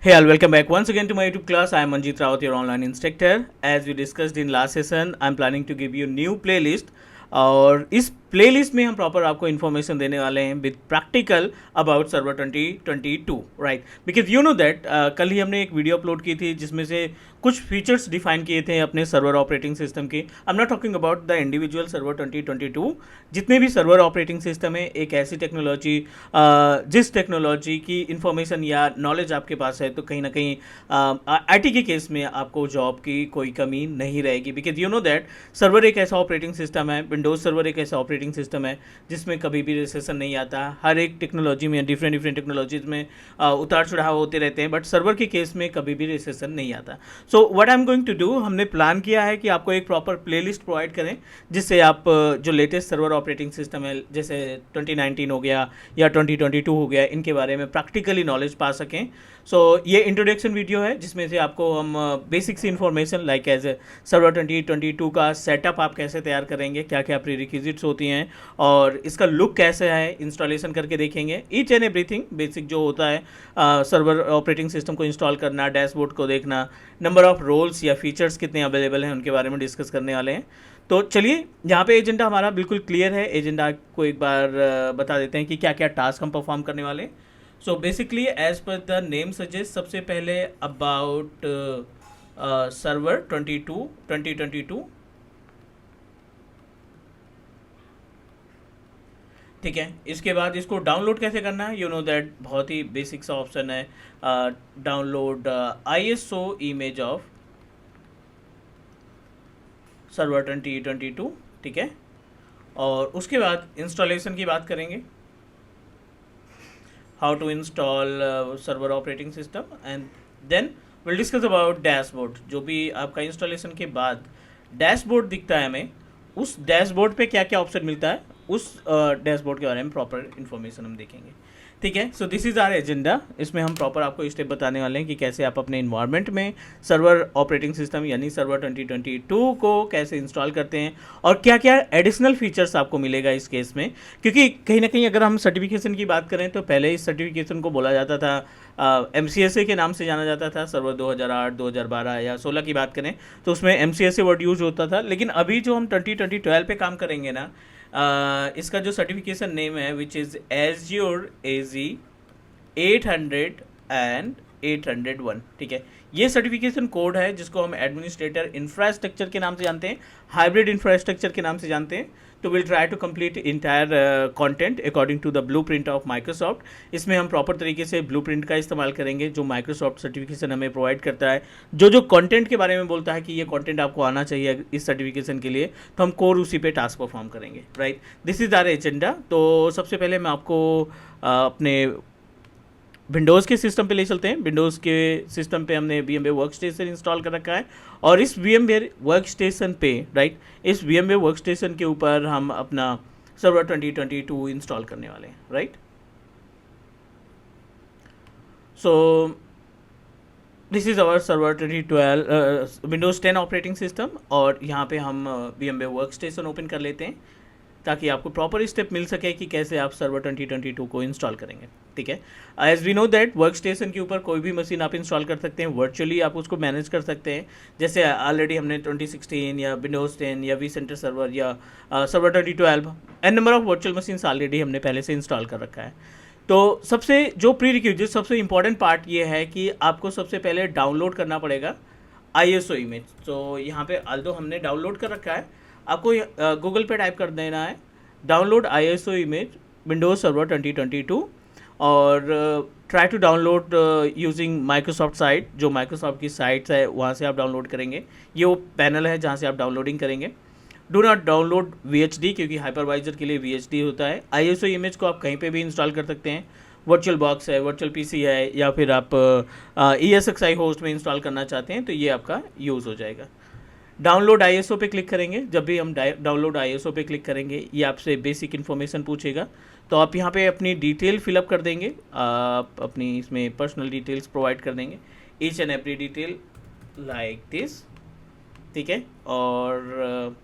Hey all, welcome back once again to my YouTube class. I am Manjeet Rawat, your online instructor. As we discussed in last session, I am planning to give you new playlist. और इस playlist में हम proper आपको information देने वाले हैं with practical about server 2022, right? Because you know that कल ही हमने एक वीडियो अपलोड की थी जिसमें से कुछ फीचर्स डिफाइन किए थे अपने सर्वर ऑपरेटिंग सिस्टम के. I am not talking about the individual server 2022. जितने भी सर्वर ऑपरेटिंग सिस्टम है, एक ऐसी टेक्नोलॉजी जिस टेक्नोलॉजी की इन्फॉर्मेशन या नॉलेज आपके पास है तो कहीं ना कहीं आईटी के केस में आपको जॉब की कोई कमी नहीं रहेगी. Because you know that server एक ऐसा ऑपरेटिंग सिस्टम है, विंडोज़ सर्वर एक ऐसा ऑपरेटिंग सिस्टम है जिसमें कभी भी रिसेशन नहीं आता. हर एक टेक्नोलॉजी में डिफरेंट डिफरेंट टेक्नोलॉजीज में उतार चढ़ाव होते रहते हैं, बट सर्वर के केस में कभी भी रिसेशन नहीं आता. So what I am going to do, हमने प्लान किया है कि आपको एक प्रॉपर प्लेलिस्ट प्रोवाइड करें जिससे आप जो लेटेस्ट सर्वर ऑपरेटिंग सिस्टम है जैसे 2019 हो गया या 2022 हो गया, इनके बारे में प्रैक्टिकली नॉलेज पा सकें. सो ये इंट्रोडक्शन वीडियो है जिसमें से आपको हम बेसिक सी इन्फॉर्मेशन लाइक एज सर्वर 2022 का सेटअप आप कैसे तैयार करेंगे, क्या क्या प्री रिक्विजिट्स होती हैं और इसका लुक कैसे है, इंस्टॉलेशन करके देखेंगे. ईच एंड एवरीथिंग बेसिक जो होता है सर्वर ऑपरेटिंग सिस्टम को इंस्टॉल करना, डैशबोर्ड को देखना, नंबर ऑफ रोल्स या फीचर्स कितने अवेलेबल हैं उनके बारे में डिस्कस करने वाले हैं. तो चलिए, यहाँ पे एजेंडा हमारा बिल्कुल क्लियर है. एजेंडा को एक बार बता देते हैं कि क्या क्या टास्क हम परफॉर्म करने वाले हैं. So basically as per the name suggest, सबसे पहले अबाउट सर्वर 2022, ठीक है. इसके बाद इसको डाउनलोड कैसे करना है, यू नो दैट बहुत ही बेसिक सा ऑप्शन है, download ISO image of server 2022, ठीक है. और उसके बाद इंस्टॉलेशन की बात करेंगे, how to install server operating system, and then will discuss about dashboard. जो भी आपका इंस्टॉलेशन के बाद डैशबोर्ड दिखता है हमें, उस डैशबोर्ड पे क्या क्या ऑप्शन मिलता है, उस डैशबोर्ड के बारे में प्रॉपर इन्फॉर्मेशन हम देखेंगे, ठीक है. So this is our agenda. इसमें हम प्रॉपर आपको स्टेप बताने वाले हैं कि कैसे आप अपने इन्वायरमेंट में सर्वर ऑपरेटिंग सिस्टम यानी सर्वर 2022 को कैसे इंस्टॉल करते हैं और क्या क्या एडिशनल फीचर्स आपको मिलेगा इस केस में. क्योंकि कहीं ना कहीं अगर हम सर्टिफिकेशन की बात करें तो पहले इस सर्टिफिकेशन को बोला जाता था MCSA के नाम से जाना जाता था. सर्वर 2008, 2012 या 16 की बात करें तो उसमें MCSA वर्ड यूज होता था. लेकिन अभी जो हम 2012 पे काम करेंगे ना, इसका जो सर्टिफिकेशन नेम है which is Azure AZ 800 and 801, ठीक है. ये सर्टिफिकेशन कोड है जिसको हम एडमिनिस्ट्रेटर इंफ्रास्ट्रक्चर के नाम से जानते हैं, हाइब्रिड इंफ्रास्ट्रक्चर के नाम से जानते हैं. तो will try to complete entire content according to the blueprint of Microsoft. इसमें हम प्रॉपर तरीके से ब्लूप्रिंट का इस्तेमाल करेंगे जो माइक्रोसॉफ्ट सर्टिफिकेशन हमें प्रोवाइड करता है, जो जो कंटेंट के बारे में बोलता है कि ये कंटेंट आपको आना चाहिए इस सर्टिफिकेशन के लिए, तो हम कोर उसी पे टास्क परफॉर्म करेंगे, right. This is our agenda. तो सबसे पहले मैं आपको अपने विंडोज़ के सिस्टम पे ले चलते हैं. विंडोज़ के सिस्टम पे हमने VMware वर्कस्टेशन इंस्टॉल कर रखा है और इस VMware वर्कस्टेशन पे, राइट, इस VMware वर्कस्टेशन के ऊपर हम अपना सर्वर 2022 इंस्टॉल करने वाले हैं, right. So this is our server 2012 Windows 10 operating system और यहाँ पे हम VMware वर्कस्टेशन ओपन कर लेते हैं ताकि आपको प्रॉपर स्टेप मिल सके कि कैसे आप सर्वर 2022 को इंस्टॉल करेंगे, ठीक है. As we know that workstation के ऊपर कोई भी मशीन आप इंस्टॉल कर सकते हैं, वर्चुअली आप उसको मैनेज कर सकते हैं. जैसे ऑलरेडी हमने 2016 या विंडोज़ 10 या vCenter सर्वर या server 2012 n number of virtual machines already हमने पहले से इंस्टॉल कर रखा है. तो सबसे जो प्री रिक्विजिट, सबसे इंपॉर्टेंट पार्ट ये है कि आपको सबसे पहले डाउनलोड करना पड़ेगा ISO इमेज. तो यहाँ पे आल्दो हमने डाउनलोड कर रखा है, आपको गूगल पे टाइप कर देना है download ISO image Windows server 2022 और try to download using Microsoft site. जो माइक्रोसॉफ्ट की साइट्स है वहाँ से आप डाउनलोड करेंगे. ये वो पैनल है जहाँ से आप डाउनलोडिंग करेंगे. डू नॉट डाउनलोड VHD क्योंकि हाइपरवाइजर के लिए VHD होता है. ISO इमेज को आप कहीं पे भी इंस्टॉल कर सकते हैं. वर्चुअल बॉक्स है, वर्चुअल PC है, या फिर आप ESXi होस्ट में इंस्टॉल करना चाहते हैं तो ये आपका यूज़ हो जाएगा. डाउनलोड ISO पे क्लिक करेंगे. जब भी हम डाउनलोड ISO पे क्लिक करेंगे ये आपसे बेसिक इन्फॉर्मेशन पूछेगा, तो आप यहाँ पे अपनी डिटेल फिलअप कर देंगे. आप अपनी इसमें पर्सनल डिटेल्स प्रोवाइड कर देंगे, each and every detail like this, ठीक है. और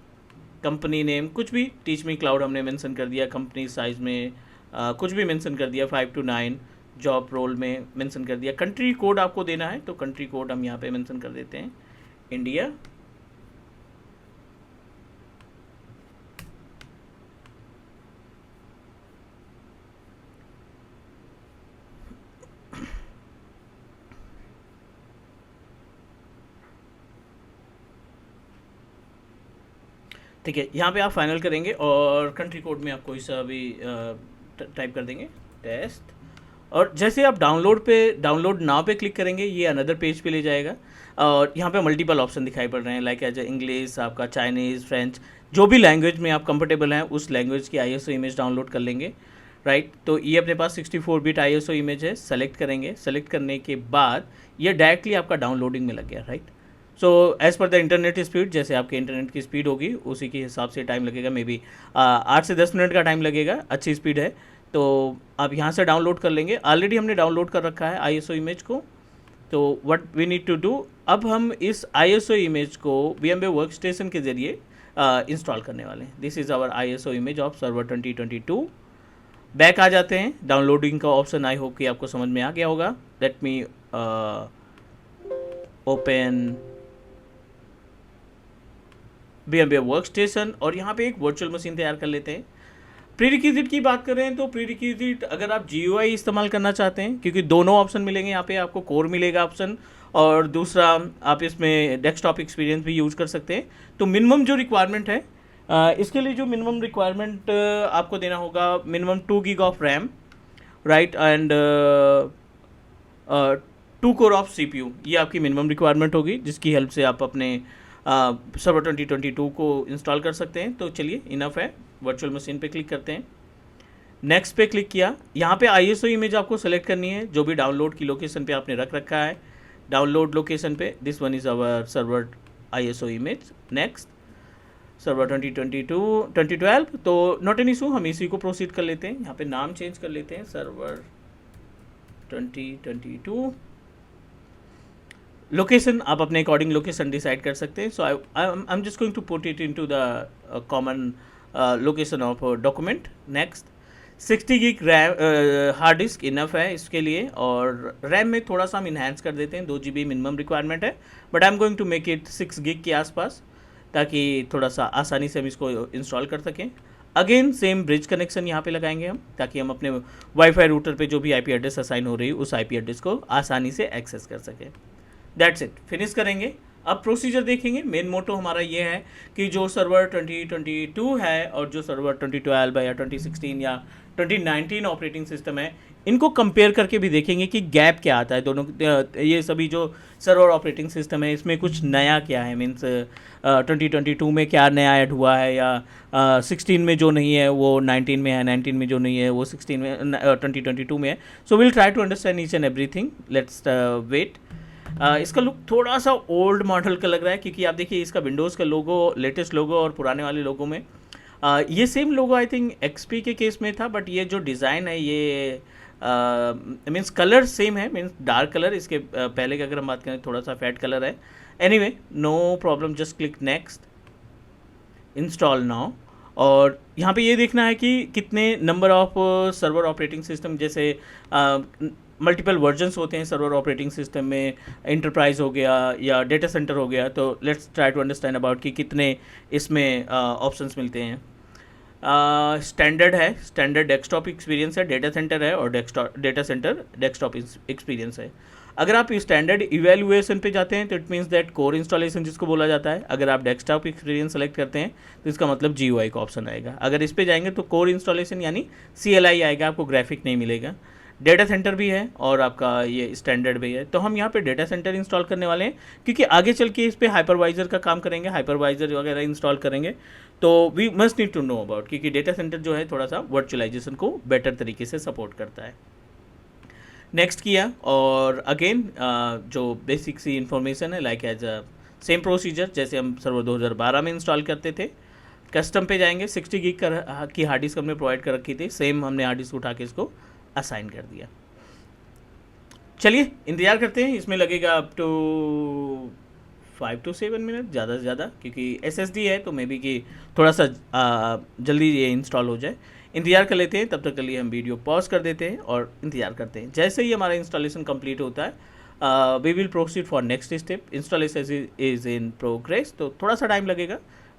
कंपनी नेम कुछ भी, टीच मी क्लाउड हमने मेंशन कर दिया. कंपनी साइज़ में कुछ भी मेंशन कर दिया 5 to 9. जॉब रोल में मेंशन कर दिया। कंट्री कोड आपको देना है, तो कंट्री कोड हम यहाँ पे मेंशन कर देते हैं इंडिया। ठीक है, यहाँ पे आप फाइनल करेंगे और कंट्री कोड में आप कोई सा भी टाइप कर देंगे, टेस्ट। और जैसे आप डाउनलोड नाउ पे क्लिक करेंगे, ये अनदर पेज पे ले जाएगा और यहाँ पे मल्टीपल ऑप्शन दिखाई पड़ रहे हैं, लाइक एज इंग्लिश, आपका चाइनीज़, फ्रेंच, जो भी लैंग्वेज में आप कंफर्टेबल हैं उस लैंग्वेज की आईएसओ इमेज डाउनलोड कर लेंगे, राइट। तो ये अपने पास 64 बिट आईएसओ इमेज है, सेलेक्ट करेंगे। सेलेक्ट करने के बाद ये डायरेक्टली आपका डाउनलोडिंग में लग गया, right. So as per the internet speed, जैसे आपके इंटरनेट की स्पीड होगी उसी के हिसाब से टाइम लगेगा, मे बी 8 से 10 मिनट का टाइम लगेगा, अच्छी स्पीड है। तो आप यहाँ से डाउनलोड कर लेंगे। ऑलरेडी हमने डाउनलोड कर रखा है आईएसओ इमेज को। तो what we need to do, अब हम इस आईएसओ इमेज को VMware वर्क स्टेशन के ज़रिए इंस्टॉल करने वाले हैं। This is our ISO image of server 2022। Back आ जाते हैं, डाउनलोडिंग का ऑप्शन आई होप कि आपको समझ में आ गया होगा। Let me open VMware work station और यहाँ पे एक वर्चुअल मशीन तैयार कर लेते हैं। प्रीरिक्विजिट की बात करें तो प्रीरिक्विजिट अगर आप GUI इस्तेमाल करना चाहते हैं, क्योंकि दोनों ऑप्शन मिलेंगे यहाँ पे, आपको कोर मिलेगा ऑप्शन और दूसरा आप इसमें डेस्कटॉप एक्सपीरियंस भी यूज़ कर सकते हैं। तो मिनिमम जो रिक्वायरमेंट है, इसके लिए जो मिनिमम रिक्वायरमेंट आपको देना होगा, minimum 2 GB of RAM, right, and 2 core of CPU, ये आपकी मिनिमम रिक्वायरमेंट होगी, जिसकी हेल्प से आप अपने सर्वर 2022 को इंस्टॉल कर सकते हैं। तो चलिए, इनफ है। वर्चुअल मशीन पे क्लिक करते हैं, नेक्स्ट पे क्लिक किया। यहाँ पे आईएसओ इमेज आपको सेलेक्ट करनी है, जो भी डाउनलोड की लोकेशन पे आपने रख रखा है, डाउनलोड लोकेशन पे। This one is our server ISO image. Next, server 2012, तो नॉट एन इशू, हम इसी को प्रोसीड कर लेते हैं। यहाँ पे नाम चेंज कर लेते हैं, सर्वर 2022। लोकेशन आप अपने अकॉर्डिंग लोकेशन डिसाइड कर सकते हैं। So I am just going to put it into the common location of document. Next, 60 GB RAM hard disk enough है इसके लिए, और रैम में थोड़ा सा हम इन्हांस कर देते हैं, 2 GB मिनिमम रिक्वायरमेंट है, but I am going to make it 6 GB के आसपास, ताकि थोड़ा सा आसानी से हम इसको इंस्टॉल कर सकें। अगेन सेम ब्रिज कनेक्शन यहाँ पे लगाएंगे हम, ताकि हम अपने वाईफाई रूटर पे जो भी IP एड्रेस असाइन हो रही है उस IP एड्रेस को आसानी से एक्सेस कर सकें। दैट्स इट, फिनिश करेंगे। अब प्रोसीजर देखेंगे। मेन मोटो हमारा ये है कि जो सर्वर 2022 है और जो सर्वर 2012 या 2016 या 2019 ऑपरेटिंग सिस्टम है, इनको कंपेयर करके भी देखेंगे कि गैप क्या आता है दोनों। ये सभी जो सर्वर ऑपरेटिंग सिस्टम है, इसमें कुछ नया क्या है, मीन्स 2022 में क्या नया ऐड हुआ है, या 16 में जो नहीं है वो 19 में है, 19 में जो नहीं है वो 16 में 2022 में है। So will try to understand each and everything. Let's wait. इसका लुक थोड़ा सा ओल्ड मॉडल का लग रहा है, क्योंकि आप देखिए इसका विंडोज़ का लोगो, लेटेस्ट लोगो और पुराने वाले लोगो में ये same logo I think XP के केस में था, बट ये जो डिज़ाइन है ये मीन्स कलर सेम है, मीन्स डार्क कलर। इसके पहले की अगर हम बात करें थोड़ा सा फेड कलर है। Anyway, no problem, just click next, install now. और यहाँ पे ये देखना है कि कितने number of server operating system, जैसे मल्टीपल वर्जन्स होते हैं सर्वर ऑपरेटिंग सिस्टम में, इंटरप्राइज हो गया या डेटा सेंटर हो गया। तो let's try to understand about कि कितने इसमें ऑप्शंस मिलते हैं। स्टैंडर्ड है, स्टैंडर्ड डेस्कटॉप एक्सपीरियंस है, डेटा सेंटर है, और डेटा सेंटर डेस्कटॉप एक्सपीरियंस है। अगर आप स्टैंडर्ड इवेल्युएशन पे जाते हैं तो it means that core installation जिसको बोला जाता है। अगर आप डेस्कटॉप एक्सपीरियंस सेलेक्ट करते हैं तो इसका मतलब GUI का ऑप्शन आएगा। अगर इस पे जाएंगे तो कोर इंस्टॉलेशन यानी CLI आएगा, आपको ग्राफिक नहीं मिलेगा। डेटा सेंटर भी है और आपका ये स्टैंडर्ड भी है। तो हम यहाँ पे डेटा सेंटर इंस्टॉल करने वाले हैं, क्योंकि आगे चल के इस पे हाइपरवाइजर का काम करेंगे, हाइपरवाइजर वगैरह इंस्टॉल करेंगे। तो we must need to know about, क्योंकि डेटा सेंटर जो है थोड़ा सा वर्चुअलाइजेशन को बेटर तरीके से सपोर्ट करता है। नेक्स्ट किया, और अगेन जो बेसिक सी इन्फॉर्मेशन है, लाइक एज सेम प्रोसीजर जैसे हम सर्वर 2012 में इंस्टॉल करते थे। कस्टम पे जाएंगे, 60 GB की हार्ड डिस्क हमने प्रोवाइड कर रखी थी, सेम हमने हार्ड डिस्क उठा के इसको असाइन कर दिया। चलिए इंतज़ार करते हैं, इसमें लगेगा अप टू 5 to 7 मिनट ज़्यादा से ज़्यादा, क्योंकि SSD है तो मे बी कि थोड़ा सा जल्दी ये इंस्टॉल हो जाए। इंतज़ार कर लेते हैं, तब तक के लिए हम वीडियो पॉज कर देते हैं और इंतज़ार करते हैं। जैसे ही हमारा इंस्टॉलेशन कंप्लीट होता है we will proceed for next step. Installation is in progress, तो थोड़ा सा टाइम लगेगा।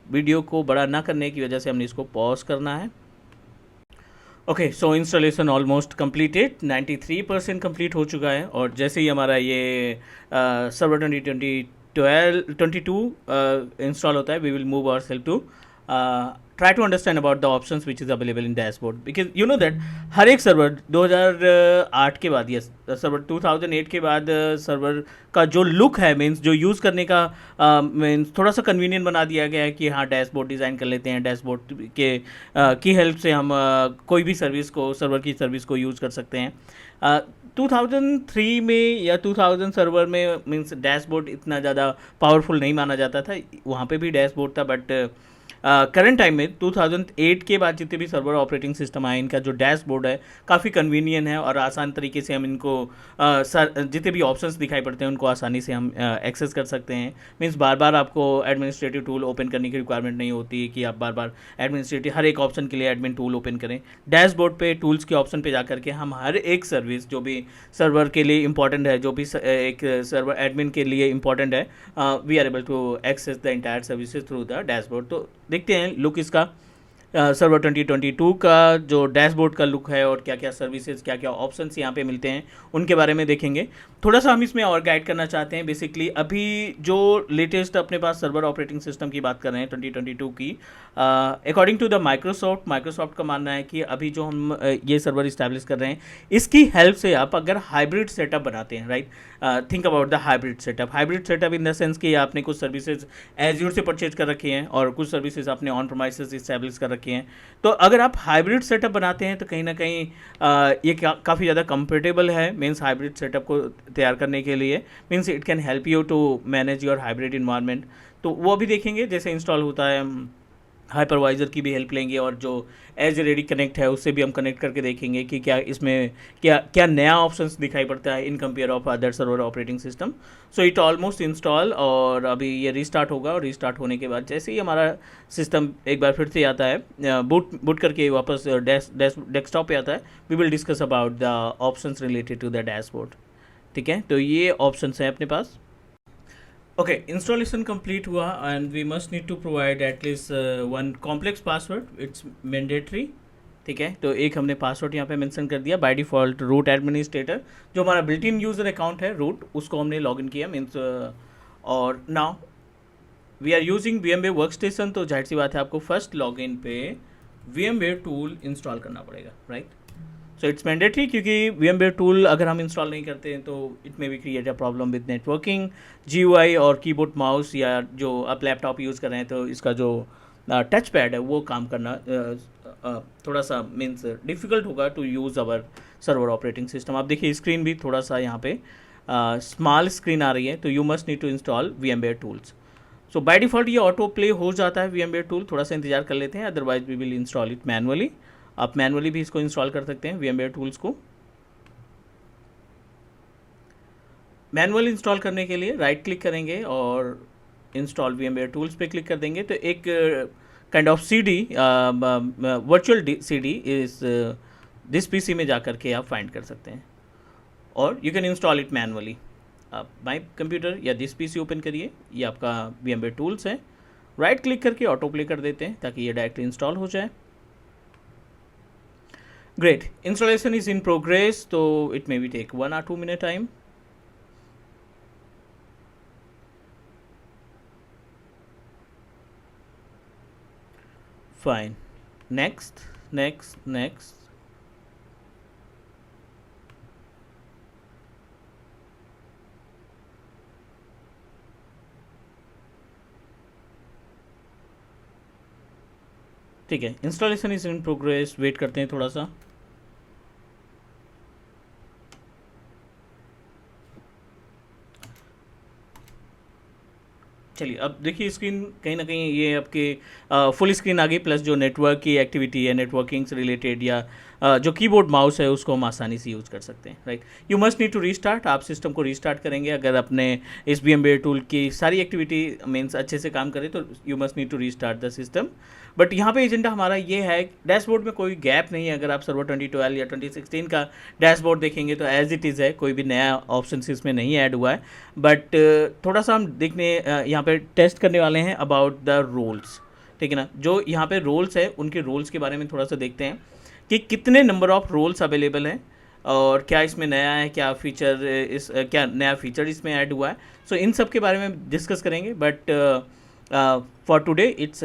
वीडियो को बड़ा ना करने की वजह से हमने इसको पॉज करना है। ओके, सो इंस्टॉलेशन ऑलमोस्ट कंप्लीटेड, 93% कंप्लीट हो चुका है। और जैसे ही हमारा ये सर्वर 2022 इंस्टॉल होता है, we will move our self to try to understand about the options which is available in dashboard, because you know that हर एक सर्वर 2008 के बाद, यस सर्वर 2008 के बाद सर्वर का जो लुक है, मीन्स जो यूज़ करने का मीन्स थोड़ा सा कन्वीनियंट बना दिया गया है कि हाँ डैशबोर्ड डिज़ाइन कर लेते हैं, डैशबोर्ड के की हेल्प से हम कोई भी सर्विस को, सर्वर की सर्विस को यूज़ कर सकते हैं। 2003 में या 2000 सर्वर में मीन्स डैशबोर्ड इतना ज़्यादा पावरफुल नहीं माना जाता था, वहाँ पे भी डैशबोर्ड था, बट करंट टाइम में 2008 के बाद जितने भी सर्वर ऑपरेटिंग सिस्टम आए, इनका जो डैशबोर्ड है काफ़ी कन्वीनियंट है और आसान तरीके से हम इनको जितने भी ऑप्शंस दिखाई पड़ते हैं उनको आसानी से हम एक्सेस कर सकते हैं। मीन्स बार बार आपको एडमिनिस्ट्रेटिव टूल ओपन करने की रिक्वायरमेंट नहीं होती कि आप बार बार एडमिनिस्ट्रेटिव हर एक ऑप्शन के लिए एडमिन टूल ओपन करें। डैशबोर्ड पे टूल्स के ऑप्शन पे जा करके हम हर एक सर्विस जो भी सर्वर के लिए इंपॉर्टेंट है, जो भी एक सर्वर एडमिन के लिए इंपॉर्टेंट है, we are able to access the entire services through the dashboard. तो देखते हैं लुक इसका सर्वर 2022 का जो डैशबोर्ड का लुक है और क्या क्या सर्विसेज, क्या क्या ऑप्शंस यहाँ पे मिलते हैं उनके बारे में देखेंगे। थोड़ा सा हम इसमें और गाइड करना चाहते हैं। बेसिकली अभी जो लेटेस्ट अपने पास सर्वर ऑपरेटिंग सिस्टम की बात कर रहे हैं 2022 की, अकॉर्डिंग टू द माइक्रोसॉफ्ट का मानना है कि अभी जो हम ये सर्वर इस्टेब्लिश कर रहे हैं, इसकी हेल्प से आप अगर हाइब्रिड सेटअप बनाते हैं, right, think about the hybrid setup in the sense कि आपने कुछ सर्विसेज एज्योर से परचेज कर रखी हैं और कुछ सर्विसेज आपने ऑन प्रोमाइसेस इस्टेब्लिश कर रखी हैं। तो अगर आप हाइब्रिड सेटअप बनाते हैं तो कहीं ना कहीं ये काफ़ी ज़्यादा कंफर्टेबल है, मीन्स हाइब्रिड सेटअप को तैयार करने के लिए, means it can help you to manage your hybrid environment. तो वो भी देखेंगे जैसे इंस्टॉल होता है, हाइपरवाइज़र की भी हेल्प लेंगे और जो एज रेडी कनेक्ट है उससे भी हम कनेक्ट करके देखेंगे कि क्या इसमें क्या नया ऑप्शंस दिखाई पड़ता है in compare of other server operating system. So it almost install और अभी ये रीस्टार्ट होगा और रीस्टार्ट होने के बाद जैसे ही हमारा सिस्टम एक बार फिर से आता है, बूट करके वापस डेस्कटॉप पे आता है, we will discuss about the options related to the dashboard. ठीक है, तो ये ऑप्शंस हैं अपने पास। ओके, इंस्टॉलेशन कंप्लीट हुआ and we must need to provide at least one complex password, it's mandatory. ठीक है, तो एक हमने पासवर्ड यहाँ पे मेंशन कर दिया। बाय डिफ़ॉल्ट रूट एडमिनिस्ट्रेटर, जो हमारा बिल्ट इन यूज़र अकाउंट है रूट, उसको हमने लॉगिन किया मीन्स। और now we are using VMware workstation, तो जाहिर सी बात है आपको फर्स्ट लॉगिन पे VMware टूल इंस्टॉल करना पड़ेगा, राइट। सो इट्स मैंडेटरी, क्योंकि VMware टूल अगर हम इंस्टॉल नहीं करते हैं तो it may be create a problem with networking, GUI और कीबोर्ड माउस, या जो आप लैपटॉप यूज़ कर रहे हैं तो इसका जो टच पैड है वो काम करना थोड़ा सा मीन्स डिफ़िकल्ट होगा to use our server operating system. आप देखिए स्क्रीन भी थोड़ा सा यहाँ पे स्मॉल स्क्रीन आ रही है, तो you must need to install VMware tools. So by default ये ऑटो प्ले हो जाता है VMware टूल, थोड़ा सा इंतजार कर लेते हैं, otherwise we will install it manually. आप मैनुअली भी इसको इंस्टॉल कर सकते हैं VMware टूल्स को। मैनुअल इंस्टॉल करने के लिए राइट क्लिक करेंगे और इंस्टॉल VMware टूल्स पे क्लिक कर देंगे, तो एक kind of CD, virtual CD इस दिस PC में जा कर के आप फाइंड कर सकते हैं और you can install it manually. आप माई कंप्यूटर या दिस PC ओपन करिए, ये आपका VMware टूल्स है, राइट क्लिक करके ऑटो प्ले कर देते हैं ताकि ये डायरेक्टली इंस्टॉल हो जाए। Great, installation is in progress, so it may take 1 or 2 minute time. Fine, next. ठीक है, installation is in progress, wait करते हैं थोड़ा सा। चलिए अब देखिए स्क्रीन कहीं ना कहीं ये आपके फुल स्क्रीन आ गई, प्लस जो नेटवर्क की एक्टिविटी है, नेटवर्किंग से रिलेटेड या जो कीबोर्ड माउस है उसको हम आसानी से यूज़ कर सकते हैं, right. You must need to restart, आप सिस्टम को रीस्टार्ट करेंगे अगर अपने इस VMware टूल की सारी एक्टिविटी मीन्स अच्छे से काम करे तो you must need to restart the system. But यहाँ पे एजेंडा हमारा ये है, डैशबोर्ड में कोई गैप नहीं है। अगर आप सर्वर 2012 या 2016 का डैशबोर्ड देखेंगे तो एज इट इज़ है, कोई भी नया ऑप्शन इसमें नहीं ऐड हुआ है। बट थोड़ा सा हम देखने यहाँ पे टेस्ट करने वाले हैं अबाउट द रोल्स, ठीक है ना। जो यहाँ पे रोल्स है उनके रोल्स के बारे में थोड़ा सा देखते हैं कि कितने नंबर ऑफ रोल्स अवेलेबल हैं और क्या इसमें नया है, क्या फीचर क्या नया फीचर इसमें ऐड हुआ है। सो इन सब के बारे में डिस्कस करेंगे। But for today it's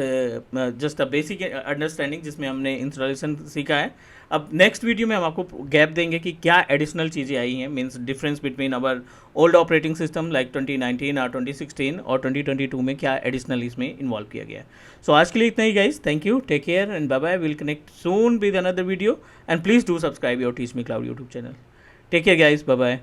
just a basic understanding जिसमें हमने इंस्टॉलेशन सीखा है। अब नेक्स्ट वीडियो में हम आपको गैप देंगे कि क्या एडिशनल चीज़ें आई हैं, means difference between our old operating system like 2019 और 2016 और 2022 में क्या एडिशनल इसमें इन्वॉल्व किया गया है। सो आज के लिए इतना ही guys, thank you, take care and bye bye, will connect soon with another video and please do subscribe your teach me cloud YouTube channel. Take care guys, bye bye.